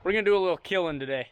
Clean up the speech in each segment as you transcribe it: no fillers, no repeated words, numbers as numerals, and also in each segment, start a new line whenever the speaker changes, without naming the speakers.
We're gonna do a little killing today.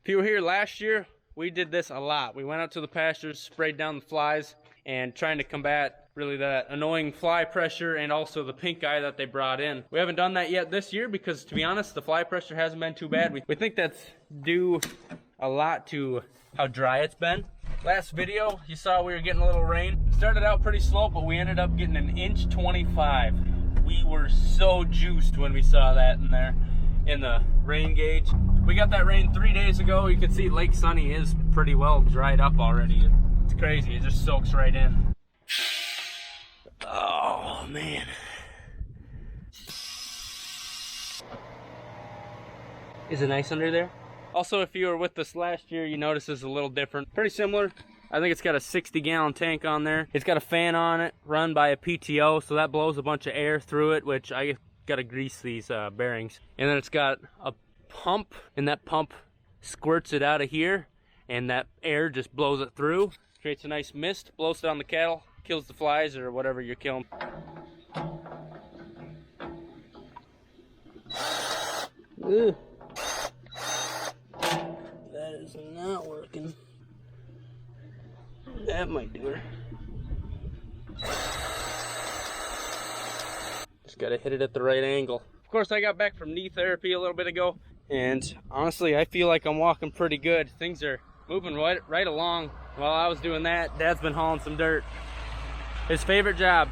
If you were here last year, we did this a lot. We went out to the pastures, sprayed down the flies, and trying to combat really that annoying fly pressure and also the pink eye that they brought in. We haven't done that yet this year because, to be honest, the fly pressure hasn't been too bad. We think that's due a lot to how dry it's been. Last video, you saw we were getting a little rain. Started out pretty slow, but we ended up getting 1.25 inches. We were so juiced when we saw that in there in the rain gauge. We got that rain 3 days ago. You can see Lake Sunny is pretty well dried up already. It's crazy, it just soaks right in. Oh man. Is it nice under there? Also, if you were with us last year, you notice it's a little different. Pretty similar. I think it's got a 60-gallon tank on there. It's got a fan on it, run by a PTO, so that blows a bunch of air through it, which I gotta grease these bearings. And then it's got a pump, and that pump squirts it out of here, and that air just blows it through, creates a nice mist, blows it on the cattle, kills the flies or whatever you're killing. Ugh. That is not working. That might do her. Just gotta hit it at the right angle. Of course, I got back from knee therapy a little bit ago, and honestly, I feel like I'm walking pretty good. Things are moving right along. While I was doing that, Dad's been hauling some dirt. His favorite job.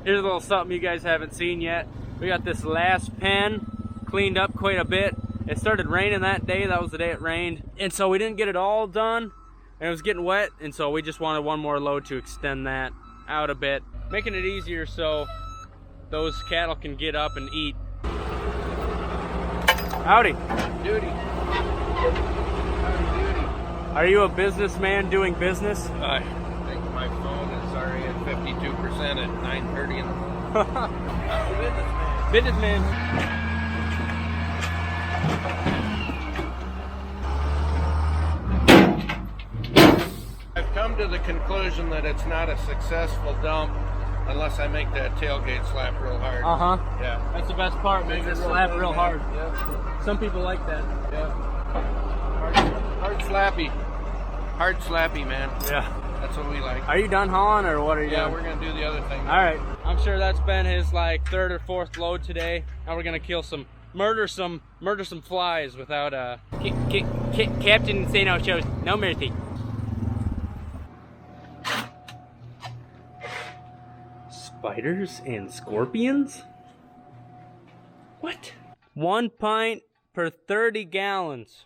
Here's a little something you guys haven't seen yet. We got this last pen cleaned up quite a bit. It started raining that day. That was the day it rained. And so we didn't get it all done. And it was getting wet. And so we just wanted one more load to extend that out a bit. Making it easier so those cattle can get up and eat. Howdy.
Duty.
Are you a businessman doing business?
I think my phone is already at 52% at 9:30 in the morning. I'm a businessman.
Businessman.
I've come to the conclusion that it's not a successful dump unless I make that tailgate slap real hard.
Uh-huh.
Yeah.
That's the best part, make it slap real hard.
Yeah.
Some people like that.
Yeah. Hard slappy. Hard slappy, man.
Yeah.
That's what we like.
Are you done hauling or what are you doing?
Yeah, we're gonna do the other thing.
All right. I'm sure that's been his like 3rd or 4th load today. Now we're gonna kill murder some flies without Captain Insano shows no mercy. Spiders and scorpions? What? 1 pint per 30 gallons.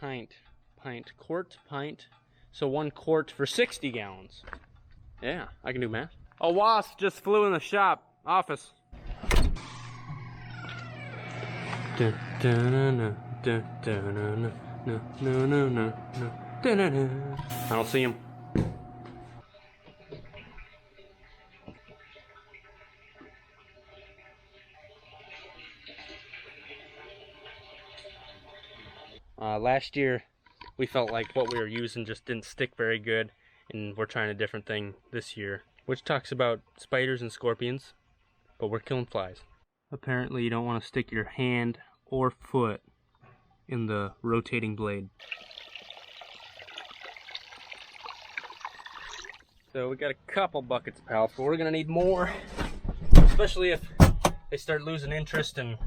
Pint. Quart, pint. So 1 quart for 60 gallons. Yeah, I can do math. A wasp just flew in the shop office. I don't see him. Last year, we felt like what we were using just didn't stick very good, and we're trying a different thing this year, which talks about spiders and scorpions, but we're killing flies. Apparently, you don't want to stick your hand or foot in the rotating blade. So we got a couple buckets of alfalfa, but we're gonna need more, especially if they start losing interest. And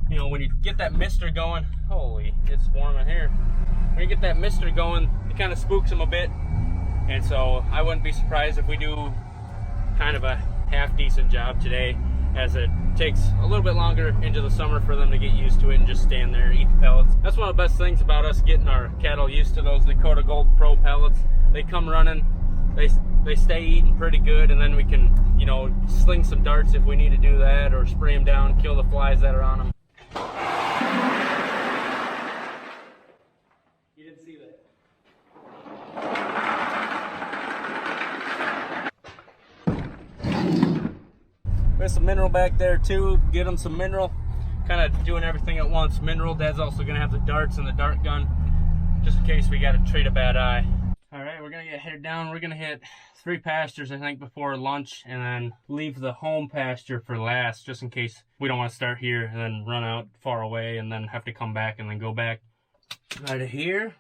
you know, when you get that mister going, holy, it's warm in here. When you get that mister going, it kind of spooks them a bit. And so I wouldn't be surprised if we do kind of a half decent job today, as it takes a little bit longer into the summer for them to get used to it and just stand there and eat the pellets. That's one of the best things about us getting our cattle used to those Dakota Gold Pro pellets. They come running, they stay eating pretty good, and then we can, you know, sling some darts if we need to do that, or spray them down, kill the flies that are on them. You didn't see that. There's some mineral back there too. Get them some mineral. Kind of doing everything at once. Mineral. Dad's also gonna have the darts and the dart gun, just in case we got to treat a bad eye. All right, we're gonna get headed down. We're gonna hit 3 pastures, I think, before lunch, and then leave the home pasture for last, just in case we don't want to start here and then run out far away and then have to come back and then go back. Right here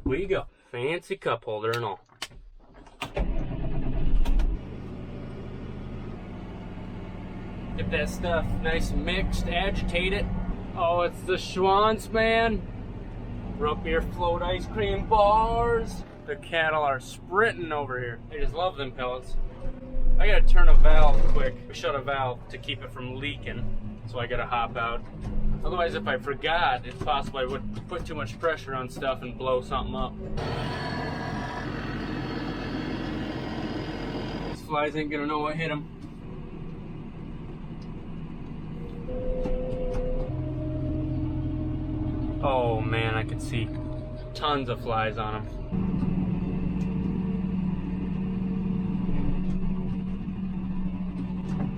we go. Fancy cup holder and all. Get that stuff nice and mixed, agitate it. Oh, it's the Schwanz, man. Root beer float ice cream bars. The cattle are sprinting over here. They just love them pellets. I gotta turn a valve quick. Shut a valve to keep it from leaking. So I gotta hop out. Otherwise, if I forgot, it's possible I would put too much pressure on stuff and blow something up. These flies ain't gonna know what hit them. Oh man, I could see tons of flies on them.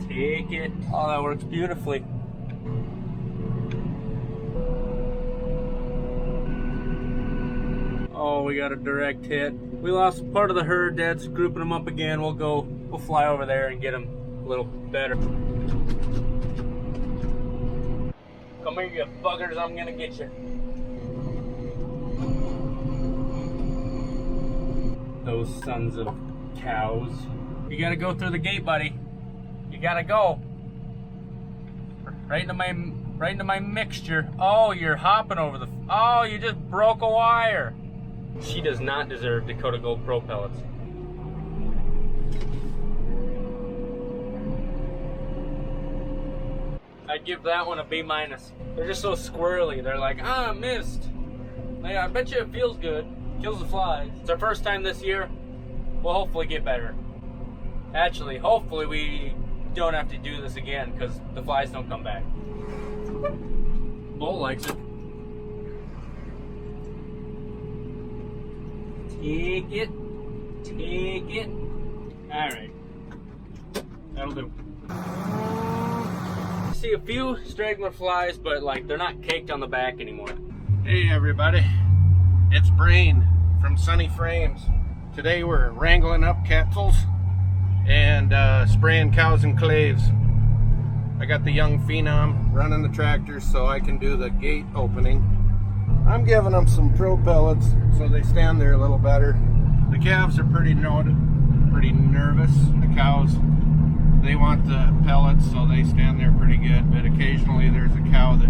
Take it. Oh, that works beautifully. Oh, we got a direct hit. We lost part of the herd. Dad's grouping them up again. We'll fly over there and get them a little better. Come here, you buggers, I'm gonna get you. Those sons of cows. You gotta go through the gate, buddy. You gotta go. Right into my mixture. Oh, you're hopping over the... Oh, you just broke a wire. She does not deserve Dakota Gold Pro pellets. I'd give that one a B-. They're just so squirrely. They're like, ah, missed. Like, I bet you it feels good. Kills the flies. It's our first time this year. We'll hopefully get better. Actually, hopefully we don't have to do this again because the flies don't come back. Bull likes it. Take it. Take it. Alright. That'll do. See a few straggler flies, but like they're not caked on the back anymore.
Hey everybody, it's Brain from Sonne Farms. Today we're wrangling up cattles and spraying cows and claves. I got the young phenom running the tractor so I can do the gate opening. I'm giving them some pro pellets so they stand there a little better. The calves are pretty nervous. The cows, they want the pellets so they stand there pretty good, but occasionally there's a cow that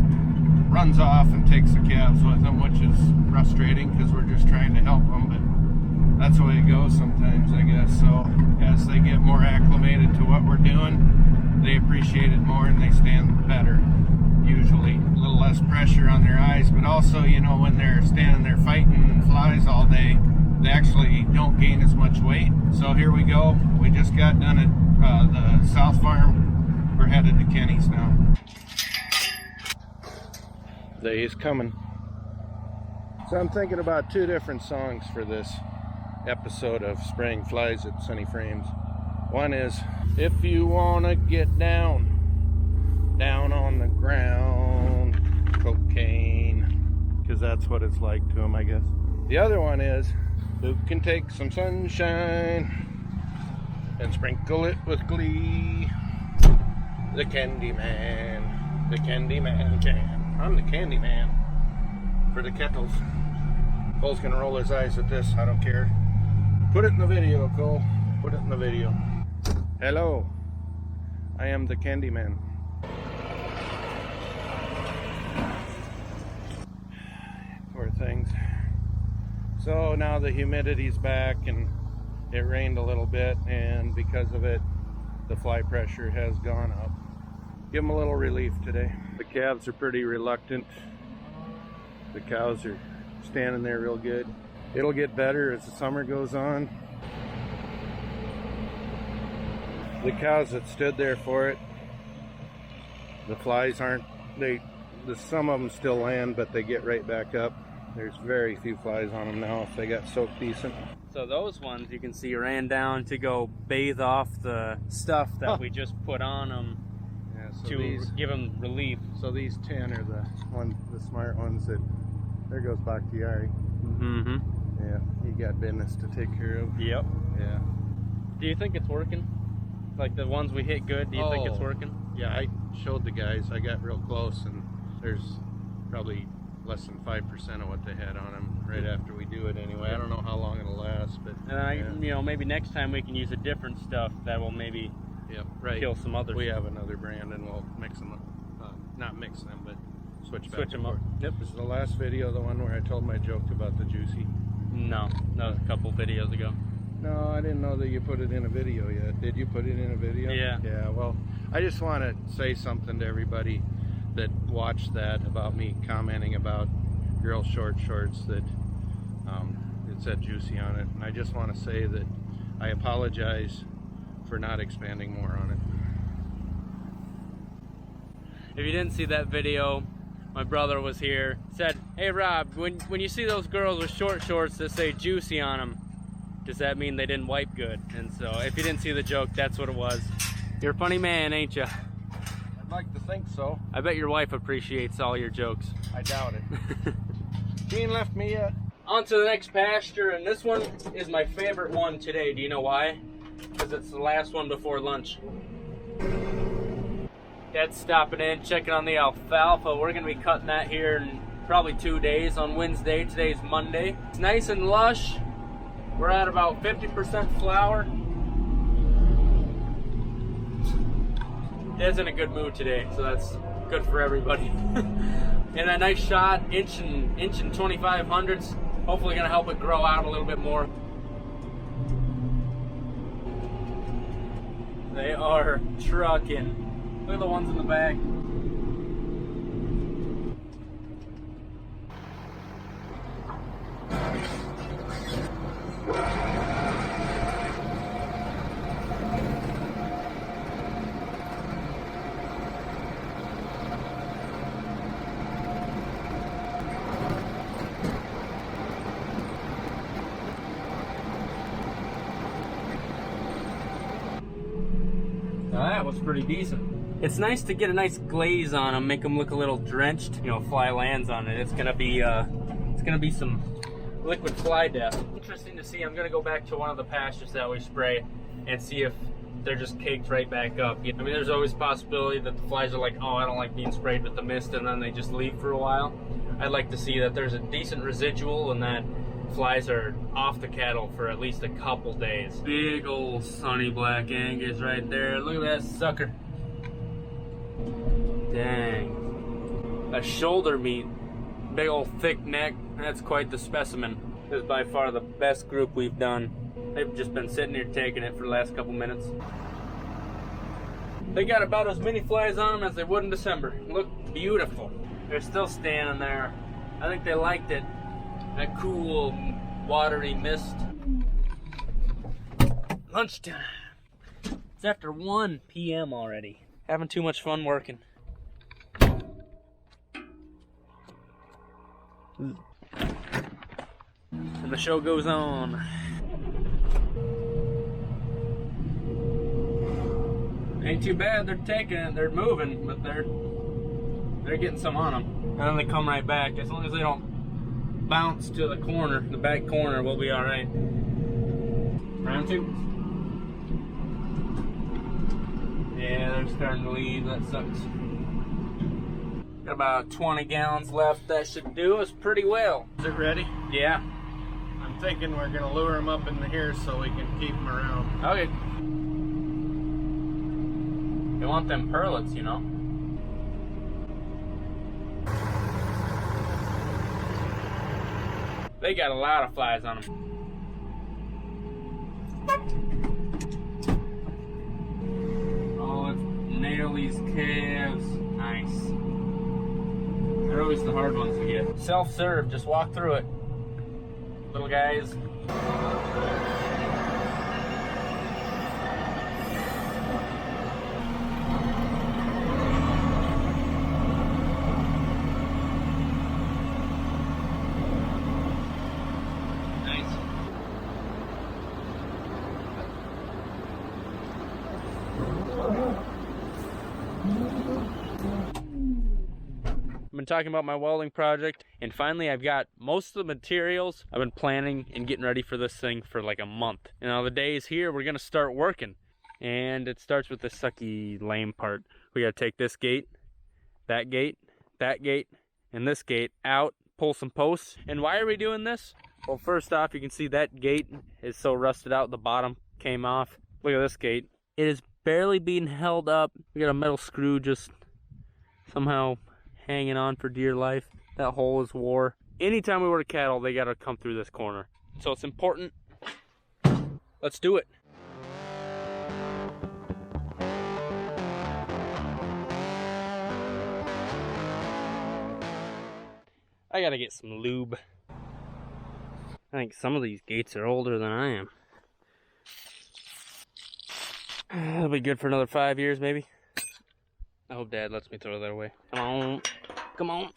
runs off and takes the calves with them, which is frustrating because we're just trying to help them, but that's the way it goes sometimes, I guess. So as they get more acclimated to what we're doing, they appreciate it more and they stand better. Usually a little less pressure on their eyes, but also, you know, when they're standing there fighting flies all day, they actually don't gain as much weight. So here we go. We just got done at the South Farm. We're headed to Kenny's now. He's coming. So I'm thinking about 2 different songs for this episode of Spraying Flies at Sonne Farms. One is, if you wanna get down on the ground, cocaine, because that's what it's like to him, I guess. The other one is, who can take some sunshine and sprinkle it with glee? The Candy Man, the Candy Man can. I'm the Candy Man for the kettles. Cole's gonna roll his eyes at this, I don't care. Put it in the video, Cole. Put it in the video. Hello, I am the Candy Man. Poor things. So now the humidity's back and it rained a little bit, and because of it, the fly pressure has gone up. Give them a little relief today. The calves are pretty reluctant. The cows are standing there real good. It'll get better as the summer goes on. The cows that stood there for it, the flies aren't, some of them still land, but they get right back up. There's very few flies on them now if they got soaked decent.
So those ones you can see ran down to go bathe off the stuff that we just put on them, yeah, so to give them relief.
So these 10 are the smart ones that, there goes Bakhtiari.
Mm-hmm.
Yeah, you got business to take care of.
Yep.
Yeah.
Do you think it's working? Like the ones we hit good, do you think it's working?
Yeah, I showed the guys. I got real close, and there's probably less than 5% of what they had on them right after we do it anyway. I don't know how long it'll last, but
you know, maybe next time we can use a different stuff that will maybe kill some others.
We have another brand, and we'll mix them up. Not mix them, but switch
them up. Yep.
This is the last video, the one where I told my joke about the juicy.
No, that was a couple videos ago.
No, I didn't know that you put it in a video yet. Did you put it in a video?
Yeah.
Yeah, well, I just want to say something to everybody that watched that about me commenting about girl short shorts that it said juicy on it. And I just want to say that I apologize for not expanding more on it.
If you didn't see that video, my brother was here, said, "Hey Rob, when you see those girls with short shorts that say juicy on them, does that mean they didn't wipe good?" And so if you didn't see the joke, that's what it was. You're a funny man, ain't ya?
I'd like to think so.
I bet your wife appreciates all your jokes.
I doubt it. She ain't left me yet.
On to the next pasture, and this one is my favorite one today. Do you know why? Because it's the last one before lunch. Dad's stopping in, checking on the alfalfa. We're gonna be cutting that here in probably 2 days on Wednesday. Today's Monday. It's nice and lush. We're at about 50% flour. Dad's in a good mood today, so that's good for everybody. And that nice shot, inch and 2500ths. Hopefully gonna help it grow out a little bit more. They are trucking. Look at the ones in the back. Now that was pretty decent. It's nice to get a nice glaze on them, make them look a little drenched. You know, fly lands on it. It's gonna be some liquid fly death. Interesting to see. I'm gonna go back to one of the pastures that we spray and see if they're just caked right back up. I mean, there's always a possibility that the flies are like, oh, I don't like being sprayed with the mist, and then they just leave for a while. I'd like to see that there's a decent residual and that flies are off the cattle for at least a couple days. Big old sunny Black Angus right there. Look at that sucker. Dang. A shoulder meat. Big old thick neck. That's quite the specimen. This is by far the best group we've done. They've just been sitting here taking it for the last couple minutes. They got about as many flies on them as they would in December. Look beautiful. They're still standing there. I think they liked it. That cool, watery mist. Lunchtime. It's after 1 p.m. already. Having too much fun working. And the show goes on. Ain't too bad, they're taking it, they're moving, but they're getting some on them. And then they come right back. As long as they don't bounce to the corner, the back corner, we'll be all right. Round 2. Yeah, they're starting to leave. That sucks. Got about 20 gallons left. That should do us pretty well.
Is it ready?
Yeah.
I'm thinking we're gonna lure them up in here so we can keep them around.
Okay. They want them pearlets, you know. They got a lot of flies on them. Oh, let's nail these calves. Nice. They're always the hard ones to get. Self-serve, just walk through it. Little guys. been talking about my welding project, and finally I've got most of the materials. I've been planning and getting ready for this thing for like a month. And now the day is here, we're gonna start working. And it starts with the sucky lame part. We gotta take this gate, that gate, and this gate out, pull some posts. And why are we doing this? Well, first off, you can see that gate is so rusted out, the bottom came off. Look at this gate. It is barely being held up. We got a metal screw just somehow hanging on for dear life. That hole is wore. Anytime we work cattle, they gotta come through this corner. So it's important. Let's do it. I gotta get some lube. I think some of these gates are older than I am. That'll be good for another 5 years, maybe. I hope Dad lets me throw that away. Come on. Come on.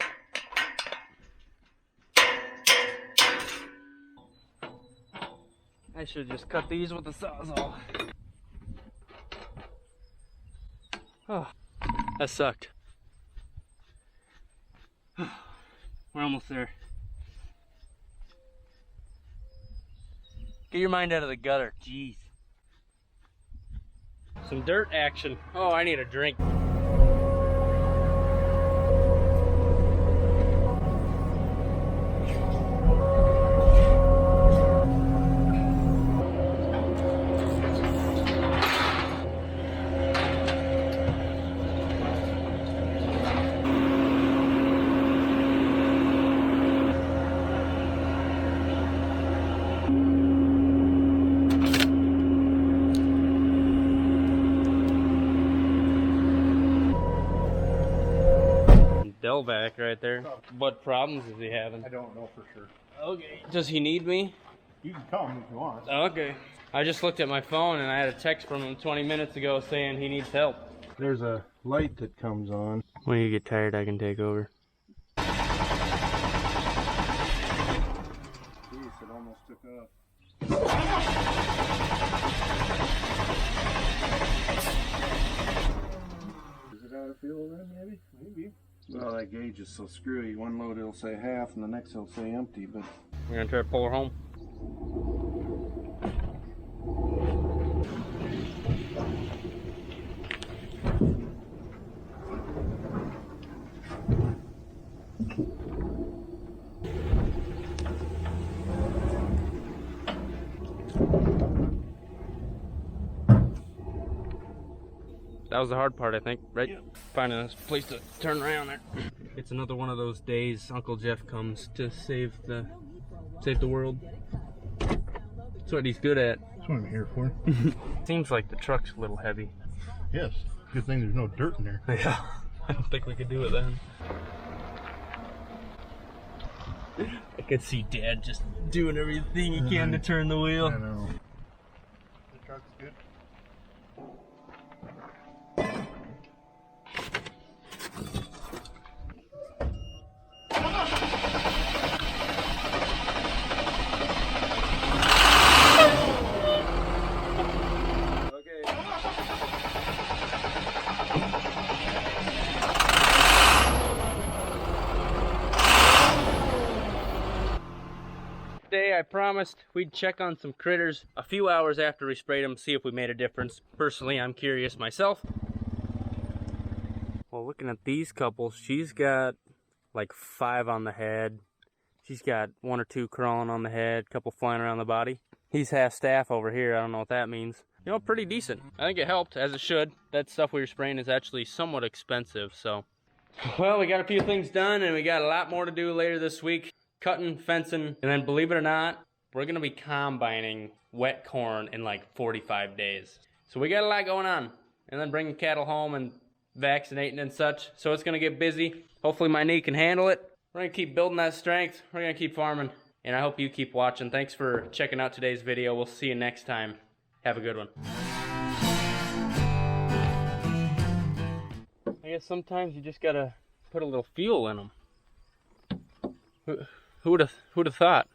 I should just cut these with the Sawzall. Oh, that sucked. We're almost there. Get your mind out of the gutter, jeez. Some dirt action. Oh, I need a drink. Delvac right there. What problems is he having?
I don't know for sure.
Okay. Does he need me?
You can come if you want.
Okay. I just looked at my phone and I had a text from him 20 minutes ago saying he needs help.
There's a light that comes on.
When you get tired, I can take over.
Jeez, it almost took off. Is it out of fuel then, maybe? Maybe. Well, that gauge is so screwy. One load it'll say half and the next it'll say empty, but...
We're gonna try to pull her home. That was the hard part, I think, right? Yeah. Finding a place to turn around there. It's another one of those days Uncle Jeff comes to save the world. That's what he's good at.
That's what I'm here for.
Seems like the truck's a little heavy.
Yes. Good thing there's no dirt in there.
Yeah. I don't think we could do it then. I could see Dad just doing everything he can to turn the wheel.
I know. The truck's good.
Day I promised we'd check on some critters a few hours after we sprayed them, see if we made a difference. Personally, I'm curious myself. Well, looking at these couples, she's got like 5 on the head. She's got 1 or 2 crawling on the head, couple flying around the body. He's half staff over here. I don't know what that means. You know, pretty decent. I think it helped, as it should. That stuff we were spraying is actually somewhat expensive, so. Well, we got a few things done, and we got a lot more to do later this week. Cutting, fencing, and then believe it or not, we're gonna be combining wet corn in like 45 days. So we got a lot going on. And then bringing cattle home and vaccinating and such. So it's gonna get busy. Hopefully my knee can handle it. We're gonna keep building that strength. We're gonna keep farming. And I hope you keep watching. Thanks for checking out today's video. We'll see you next time. Have a good one. I guess sometimes you just gotta put a little fuel in them. Who would have thought?